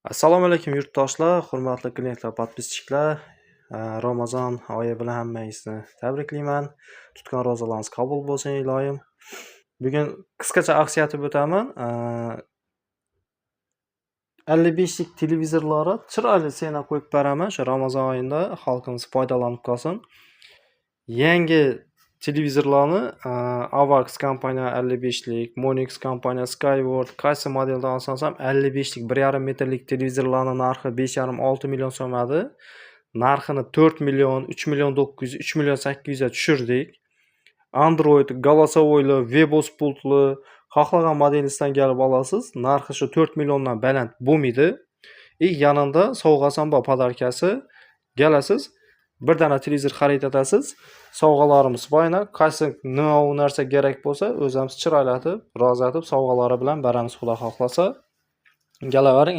Assalomu alaykum yurtdoshlar, hurmatli klientlar, podpischilar. Ramazon oyi bilan hammangizni tabriklayman. Tutgan ro'zalaringiz qabul bo'lsin iloyim. Bugun qisqacha aksiya aytib o'taman. 55 lik televizorlari chiroyli sena qo'yib beraman. Shu Ramazon oyida xalqimiz foydalanib qolsin. Yangi televizorlarni Avax kompaniya 55 lik, Monix kompaniya Skyward qaysi modeldan olsam 55 lik 1,5 metrlik televizorlarning narxi 5,5-6 million so'madi. Narxini 4 million, 3 million 900, 3 million 800 ga tushirdik. Android, голосовойli, Webos pultli, xohlagan modelingizdan kelib olasiz. Narxi shu 4 milliondan baland bo'lmaydi. Yanında sovg'asan bor podarkasi kelasiz. Bir dana televizor xarid etasiz. Sovg'alarimiz boyna, qaysi nima narsa kerak bo'lsa, o'zimiz chiroylatib, rozi etib sovg'alari bilan beramiz, xudo xohlasa. Kelavering,